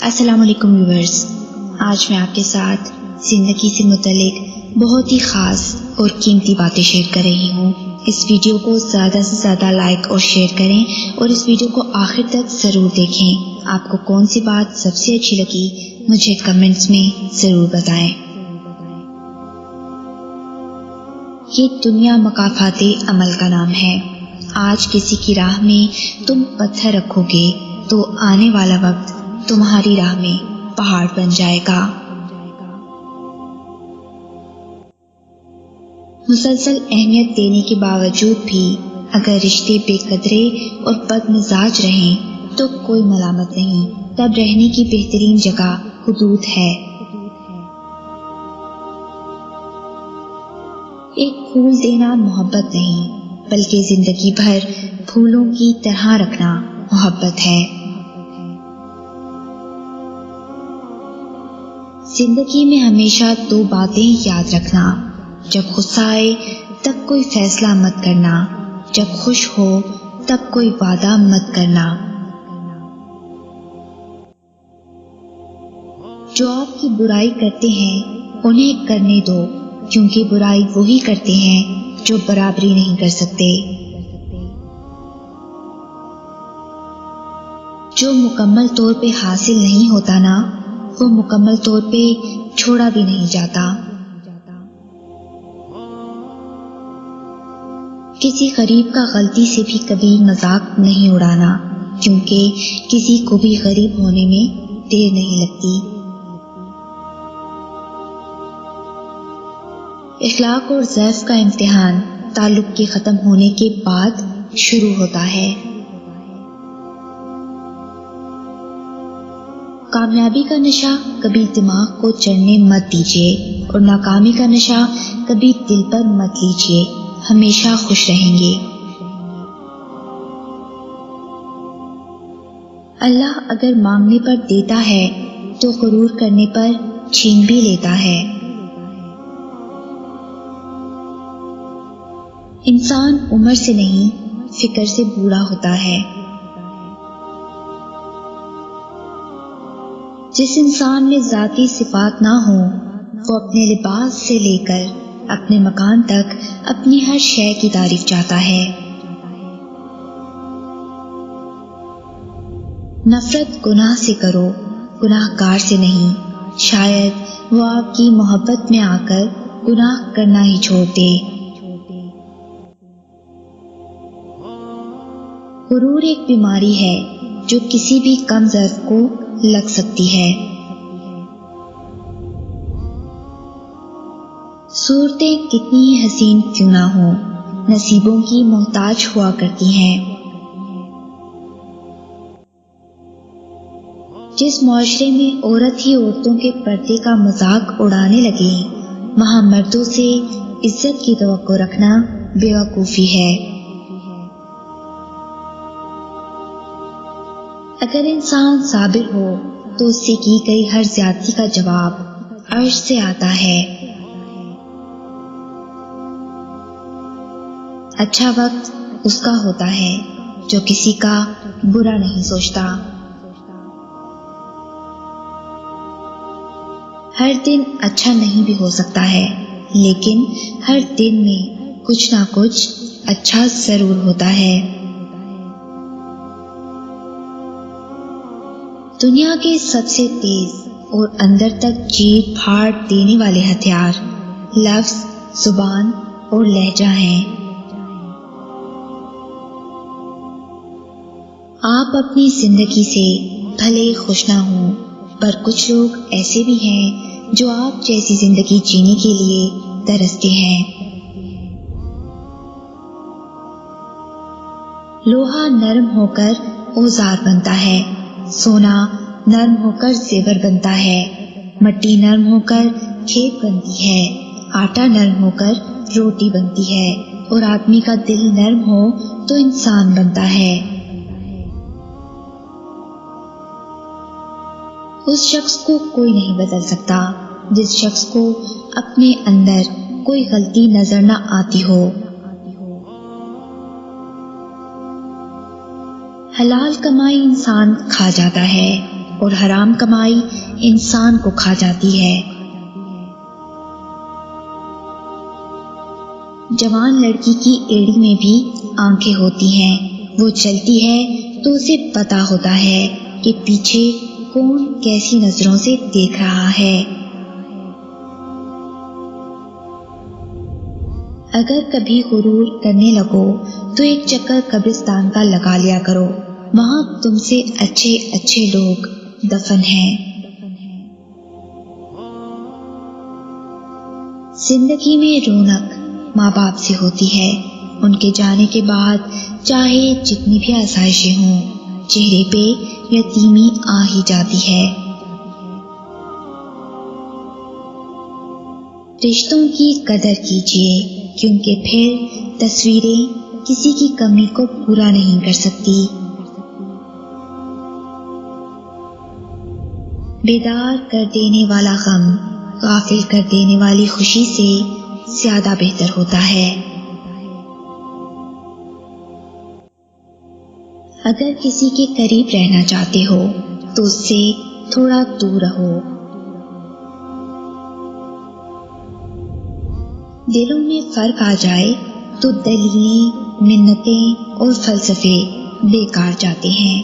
السلام علیکم ویورز، آج میں آپ کے ساتھ زندگی سے متعلق بہت ہی خاص اور قیمتی باتیں شیئر کر رہی ہوں۔ اس ویڈیو کو زیادہ سے زیادہ لائک اور شیئر کریں اور اس ویڈیو کو آخر تک ضرور دیکھیں۔ آپ کو کون سی بات سب سے اچھی لگی مجھے کمنٹس میں ضرور بتائیں۔ یہ دنیا مکافات عمل کا نام ہے۔ آج کسی کی راہ میں تم پتھر رکھو گے تو آنے والا وقت تمہاری راہ میں پہاڑ بن جائے گا۔ مسلسل اہمیت دینے کے باوجود بھی اگر رشتے بے قدرے اور بد مزاج رہیں تو کوئی ملامت نہیں، تب رہنے کی بہترین جگہ حدود ہے۔ ایک پھول دینا محبت نہیں، بلکہ زندگی بھر پھولوں کی طرح رکھنا محبت ہے۔ زندگی میں ہمیشہ دو باتیں یاد رکھنا، جب غصہ آئے تب کوئی فیصلہ مت کرنا، جب خوش ہو تب کوئی وعدہ مت کرنا۔ جو آپ کی برائی کرتے ہیں انہیں کرنے دو، کیونکہ برائی وہی کرتے ہیں جو برابری نہیں کر سکتے۔ جو مکمل طور پہ حاصل نہیں ہوتا نا، وہ مکمل طور پہ چھوڑا بھی نہیں جاتا۔ کسی غریب کا غلطی سے بھی کبھی مذاق نہیں اڑانا، کیونکہ کسی کو بھی غریب ہونے میں دیر نہیں لگتی۔ اخلاق اور ضعف کا امتحان تعلق کے ختم ہونے کے بعد شروع ہوتا ہے۔ کامیابی کا نشہ کبھی دماغ کو چڑھنے مت دیجیے اور ناکامی کا نشہ کبھی دل پر مت لیجیے، ہمیشہ خوش رہیں گے۔ اللہ اگر مانگنے پر دیتا ہے تو غرور کرنے پر چھین بھی لیتا ہے۔ انسان عمر سے نہیں فکر سے بوڑھا ہوتا ہے۔ جس انسان میں ذاتی صفات نہ ہوں وہ اپنے لباس سے لے کر اپنے مکان تک اپنی ہر شے کی تعریف چاہتا ہے۔ نفرت گناہ سے کرو، گناہ گار سے نہیں، شاید وہ آپ کی محبت میں آ کر گناہ کرنا ہی چھوڑ دے۔ غرور ایک بیماری ہے جو کسی بھی کم ضرف کو لگ سکتی ہے۔ صورتیں کتنی ہی حسین کیوں نہ ہوں، نصیبوں کی محتاج ہوا کرتی ہیں۔ جس معاشرے میں عورت ہی عورتوں کے پردے کا مذاق اڑانے لگے، وہاں مردوں سے عزت کی توقع رکھنا بیوقوفی ہے۔ اگر انسان صابر ہو تو اس سے کی گئی ہر زیادتی کا جواب عرش سے آتا ہے۔ اچھا وقت اس کا ہوتا ہے جو کسی کا برا نہیں سوچتا۔ ہر دن اچھا نہیں بھی ہو سکتا ہے، لیکن ہر دن میں کچھ نہ کچھ اچھا ضرور ہوتا ہے۔ دنیا کے سب سے تیز اور اندر تک چیر پھاڑ دینے والے ہتھیار لفظ، زبان اور لہجہ ہیں۔ آپ اپنی زندگی سے بھلے خوش نہ ہوں، پر کچھ لوگ ایسے بھی ہیں جو آپ جیسی زندگی جینے کے لیے ترستے ہیں۔ لوہا نرم ہو کر اوزار بنتا ہے، سونا نرم ہو کر زیور بنتا ہے، مٹی نرم ہو کر کھیت بنتی ہے، آٹا نرم ہو کر روٹی بنتی ہے، اور آدمی کا دل نرم ہو تو انسان بنتا ہے۔ اس شخص کو کوئی نہیں بدل سکتا جس شخص کو اپنے اندر کوئی غلطی نظر نہ آتی ہو۔ حلال کمائی انسان کھا جاتا ہے، اور حرام کمائی انسان کو کھا جاتی ہے۔ جوان لڑکی کی ایڑی میں بھی آنکھیں ہوتی ہیں، وہ چلتی ہے تو اسے پتا ہوتا ہے کہ پیچھے کون کیسی نظروں سے دیکھ رہا ہے۔ اگر کبھی غرور کرنے لگو تو ایک چکر قبرستان کا لگا لیا کرو، وہاں تم سے اچھے اچھے لوگ دفن ہیں۔ زندگی میں رونق ماں باپ سے ہوتی ہے، ان کے جانے کے بعد چاہے جتنی بھی آسائشیں ہوں، چہرے پہ یتیمی آ ہی جاتی ہے۔ رشتوں کی قدر کیجیے، کیونکہ پھر تصویریں کسی کی کمی کو پورا نہیں کر سکتی۔ بیدار کر دینے والا غم غافل کر دینے والی خوشی سے زیادہ بہتر ہوتا ہے۔ اگر کسی کے قریب رہنا چاہتے ہو تو اس سے تھوڑا دور رہو۔ دلوں میں فرق آ جائے تو دلیلیں، منتیں اور فلسفے بیکار جاتے ہیں۔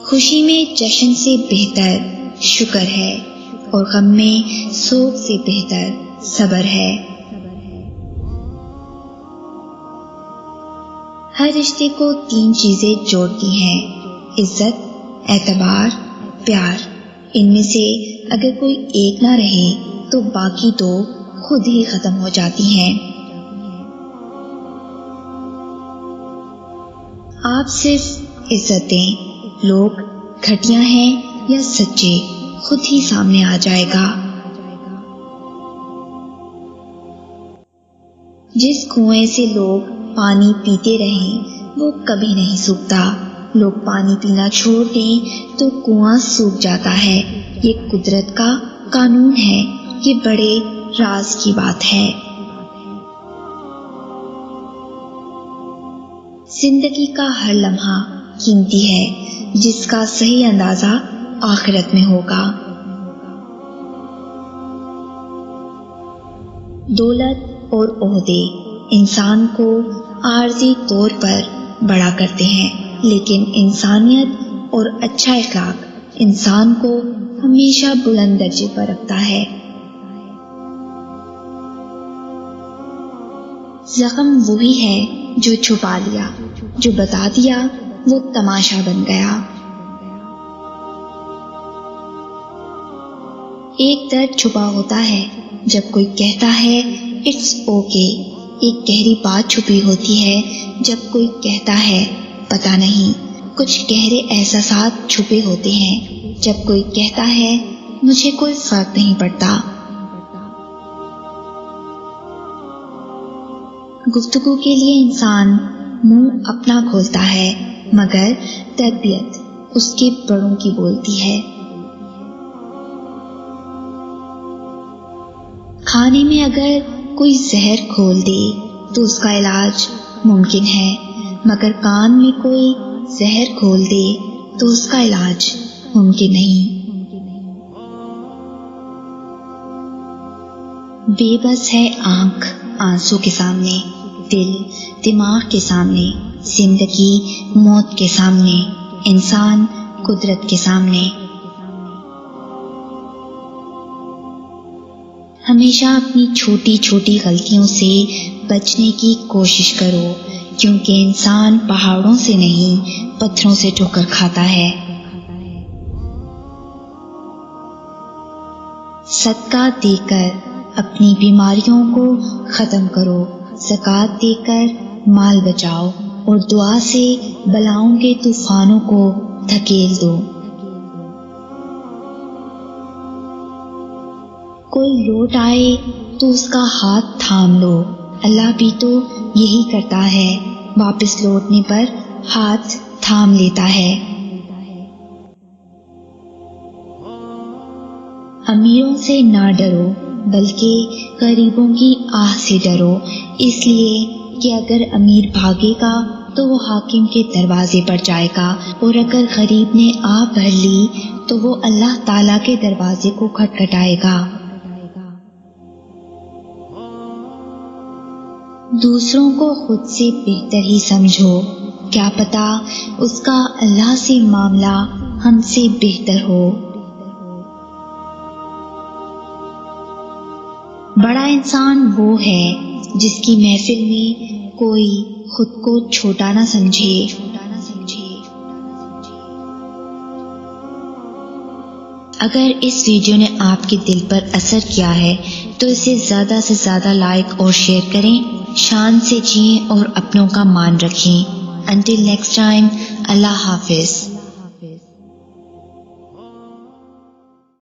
خوشی میں جشن سے بہتر شکر ہے، اور غم میں سوگ سے بہتر صبر ہے۔ ہر رشتے کو 3 چیزیں جوڑتی ہیں: عزت، اعتبار، پیار۔ ان میں سے اگر کوئی ایک نہ رہے تو باقی 2 خود ہی ختم ہو جاتی ہیں۔ آپ صرف عزت دیں، لوگ گھٹیا ہیں یا سچے خود ہی سامنے آ جائے گا۔ جس کنویں سے لوگ پانی پیتے رہیں وہ کبھی نہیں سوکھتا، لوگ پانی پینا چھوڑ دیں تو کنواں سوکھ جاتا ہے۔ یہ قدرت کا قانون ہے، یہ بڑے راز کی بات ہے۔ زندگی کا ہر لمحہ قیمتی ہے، جس کا صحیح اندازہ آخرت میں ہوگا۔ دولت اور عہدے انسان کو عارضی طور پر بڑا کرتے ہیں، لیکن انسانیت اور اچھا اخلاق انسان کو ہمیشہ بلند درجے پر رکھتا ہے۔ زخم وہی ہے جو چھپا لیا، جو بتا دیا وہ تماشا بن گیا۔ ایک درد چھپا ہوتا ہے جب کوئی کہتا ہے اٹس اوکے، ایک گہری بات چھپی ہوتی ہے جب کوئی کہتا ہے پتہ نہیں۔ کچھ گہرے احساسات چھپے ہوتے ہیں جب کوئی کہتا ہے مجھے کوئی فرق نہیں پڑتا۔ گفتگو کے لیے انسان منہ اپنا کھولتا ہے، مگر تربیت اس کے بڑوں کی بولتی ہے۔ کھانے میں اگر کوئی زہر کھول دے تو اس کا علاج ممکن ہے، مگر کان میں کوئی زہر کھول دے تو اس کا علاج ممکن نہیں۔ بے بس ہے آنکھ آنسوں کے سامنے، دل دماغ کے سامنے، زندگی موت کے سامنے، انسان قدرت کے سامنے۔ ہمیشہ اپنی چھوٹی چھوٹی غلطیوں سے بچنے کی کوشش کرو، کیونکہ انسان پہاڑوں سے نہیں پتھروں سے ٹھوکر کھاتا ہے۔ صدقہ دے کر اپنی بیماریوں کو ختم کرو، زکوٰۃ دے کر مال بچاؤ، اور دعا سے بلاؤں کے طوفانوں کو دھکیل دو۔ کوئی لوٹ آئے تو اس کا ہاتھ تھام لو، اللہ بھی تو یہی کرتا ہے، واپس لوٹنے پر ہاتھ تھام لیتا ہے۔ امیروں سے نہ ڈرو بلکہ غریبوں کی آہ سے ڈرو، اس لیے کہ اگر امیر بھاگے گا تو وہ حاکم کے دروازے پر جائے گا، اور اگر غریب نے آ بھر لی تو وہ اللہ تعالیٰ کے دروازے کو کھٹکھٹائے گا۔ دوسروں کو خود سے بہتر ہی سمجھو، کیا پتا اس کا اللہ سے معاملہ ہم سے بہتر ہو۔ بڑا انسان وہ ہے جس کی محفل میں کوئی خود کو چھوٹا نہ سمجھے۔ اگر اس ویڈیو نے آپ کے دل پر اثر کیا ہے تو اسے زیادہ سے زیادہ لائک اور شیئر کریں، شان سے جئیں اور اپنوں کا مان رکھیں۔ Until next time, اللہ حافظ۔